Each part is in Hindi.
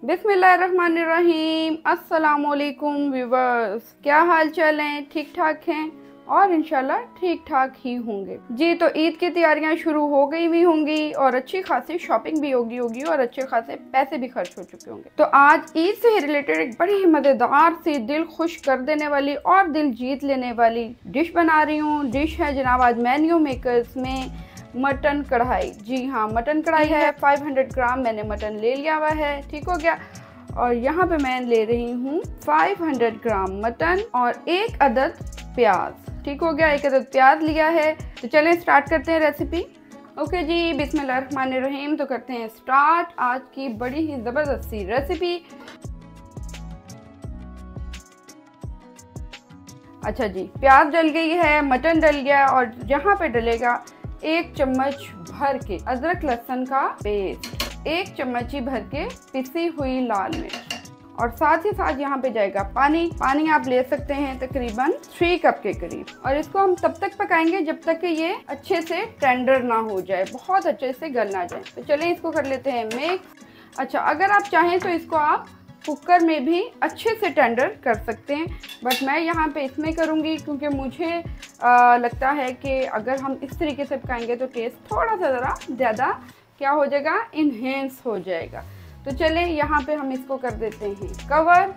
बिस्मिल्लाहिर्रहमानिर्रहीम। अस्सलामुअलैकुम व्यूवर्स, क्या हाल चाल हैं? ठीक ठाक हैं और इंशाल्लाह ठीक ठाक ही होंगे जी। तो ईद की तैयारियां शुरू हो गई भी होंगी और अच्छी खासी शॉपिंग भी होगी और अच्छे खासे पैसे भी खर्च हो चुके होंगे। तो आज ईद से रिलेटेड एक बड़ी ही मज़ेदार सी, दिल खुश कर देने वाली और दिल जीत लेने वाली डिश बना रही हूँ। डिश है जनाब आज मेन्यू मेकर्स में मटन कढ़ाई। जी हाँ, मटन कढ़ाई है। 500 ग्राम मैंने मटन ले लिया हुआ है, ठीक हो गया। और यहाँ पे मैं ले रही हूँ 500 ग्राम मटन और एक अदद प्याज, ठीक हो गया। एक अदद प्याज लिया है। तो चलें स्टार्ट करते हैं रेसिपी। ओके जी, बिस्मिल्लाहिर्रहमानिर्रहीम। तो करते हैं स्टार्ट आज की बड़ी ही ज़बरदस्त सी रेसिपी। अच्छा जी, प्याज डल गई है, मटन डल गया और यहाँ पे डलेगा 1 चम्मच भर के अदरक लहसुन का पेस्ट, 1 चम्मच ही भर के पिसी हुई लाल मिर्च और साथ ही साथ यहाँ पे जाएगा पानी। पानी आप ले सकते हैं तकरीबन 3 कप के करीब। और इसको हम तब तक पकाएंगे जब तक कि ये अच्छे से टेंडर ना हो जाए, बहुत अच्छे से गल ना जाए। तो चलें इसको कर लेते हैं मिक्स। अच्छा, अगर आप चाहें तो इसको आप कुकर में भी अच्छे से टेंडर कर सकते हैं, बट मैं यहाँ पे इसमें करूँगी क्योंकि मुझे लगता है कि अगर हम इस तरीके से पकाएंगे तो टेस्ट थोड़ा सा ज़रा ज़्यादा क्या हो जाएगा, इन्हेंस हो जाएगा। तो चलें यहाँ पे हम इसको कर देते हैं कवर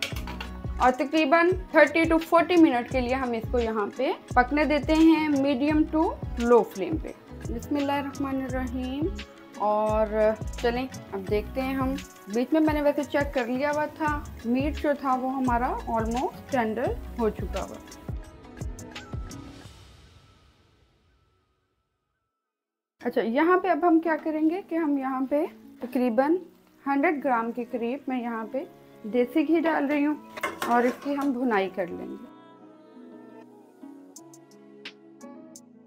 और तकरीबन 30 to 40 मिनट के लिए हम इसको यहाँ पे पकने देते हैं मीडियम टू लो फ्लेम पे। बिस्मिल्लाहिर्रहमानिर्रहीम। और चलें अब देखते हैं हम। बीच में मैंने वैसे चेक कर लिया हुआ था, मीट जो था वो हमारा ऑलमोस्ट टेंडर हो चुका हुआ। अच्छा, यहाँ पे अब हम क्या करेंगे कि हम यहाँ पे तकरीबन 100 ग्राम के करीब मैं यहाँ पे देसी घी डाल रही हूँ और इसकी हम भुनाई कर लेंगे।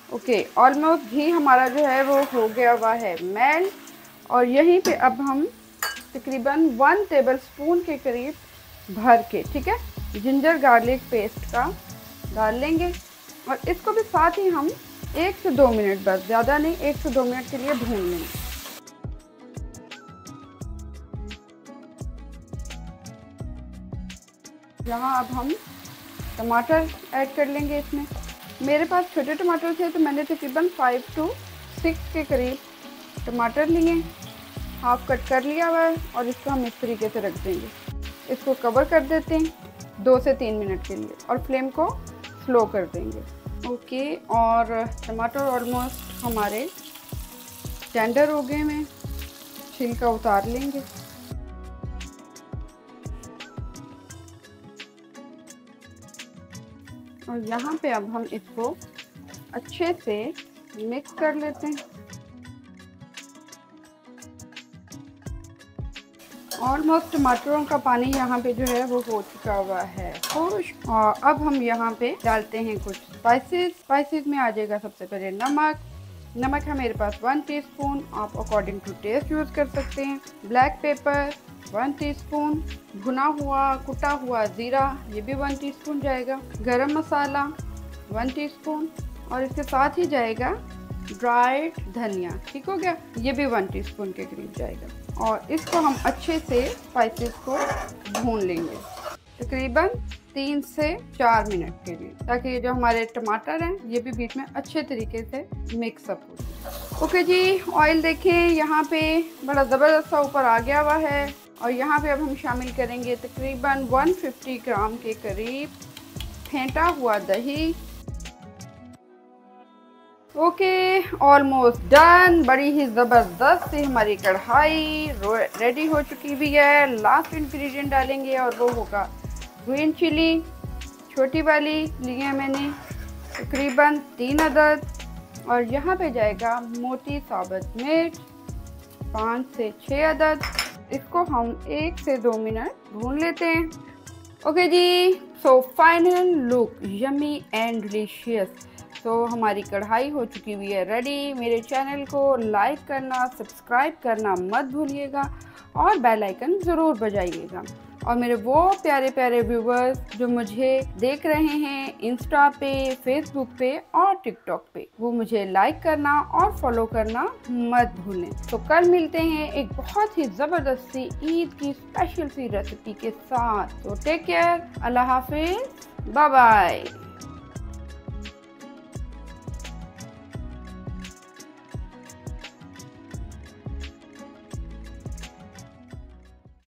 ओके, ऑलमोस्ट घी हमारा जो है वो हो गया हुआ है मेल्ट और यहीं पे अब हम तकरीबन 1 टेबलस्पून के करीब भर के, ठीक है, जिंजर गार्लिक पेस्ट का डाल लेंगे और इसको भी साथ ही हम 1 से 2 मिनट, बस ज़्यादा नहीं, 1 से 2 मिनट के लिए भून लेंगे। यहाँ अब हम टमाटर ऐड कर लेंगे इसमें। मेरे पास छोटे टमाटर थे तो मैंने तकरीबन 5 to 6 के करीब टमाटर लिए, हाफ कट कर लिया हुआ है और इसको हम इस तरीके से रख देंगे। इसको कवर कर देते हैं 2 से 3 मिनट के लिए और फ्लेम को स्लो कर देंगे। ओके, और टमाटर ऑलमोस्ट हमारे टेंडर हो गए हैं, छिलका उतार लेंगे। और यहाँ पे अब हम इसको अच्छे से मिक्स कर लेते हैं। ऑलमोस्ट टमाटरों का पानी यहाँ पे जो है वो हो चुका हुआ है खुश्क। और अब हम यहाँ पे डालते हैं कुछ स्पाइसेस में आ जाएगा सबसे पहले नमक है मेरे पास 1 टीस्पून, आप अकॉर्डिंग टू टेस्ट यूज़ कर सकते हैं। ब्लैक पेपर 1 टीस्पून, भुना हुआ कुटा हुआ ज़ीरा ये भी 1 टीस्पून जाएगा। गरम मसाला 1 टीस्पून और इसके साथ ही जाएगा ड्राइड धनिया, ठीक हो गया, ये भी 1 टीस्पून के करीब जाएगा। और इसको हम अच्छे से स्पाइसेस को भून लेंगे तकरीबन 3 से 4 मिनट के लिए, ताकि ये जो हमारे टमाटर हैं ये भी बीच में अच्छे तरीके से मिक्सअप हो जाए। ओके जी, ऑयल देखें यहाँ पे बड़ा ज़बरदस्त सा ऊपर आ गया हुआ है और यहाँ पे अब हम शामिल करेंगे तकरीबन 150 ग्राम के करीब फेंटा हुआ दही। Okay, almost done. बड़ी ही ज़बरदस्त सी हमारी कढ़ाई रेडी हो चुकी भी है। लास्ट इंग्रेडिएंट डालेंगे और वो होगा ग्रीन चिली, छोटी वाली ली है मैंने तकरीबन 3 अदद और यहाँ पे जाएगा मोटी साबुत मिर्च 5 से 6 अदद। इसको हम 1 से 2 मिनट भून लेते हैं। ओके जी, so final look yummy and delicious. तो हमारी कढ़ाई हो चुकी हुई है रेडी। मेरे चैनल को लाइक करना, सब्सक्राइब करना मत भूलिएगा और बेल आइकन ज़रूर बजाइएगा। और मेरे वो प्यारे प्यारे व्यूवर्स जो मुझे देख रहे हैं इंस्टा पे, फेसबुक पे और टिकटॉक पे, वो मुझे लाइक करना और फॉलो करना मत भूलें। तो कल मिलते हैं एक बहुत ही ज़बरदस्ती ईद की स्पेशल सी रेसिपी के साथ। तो टेक केयर, अल्लाह हाफिज, बाय बाय।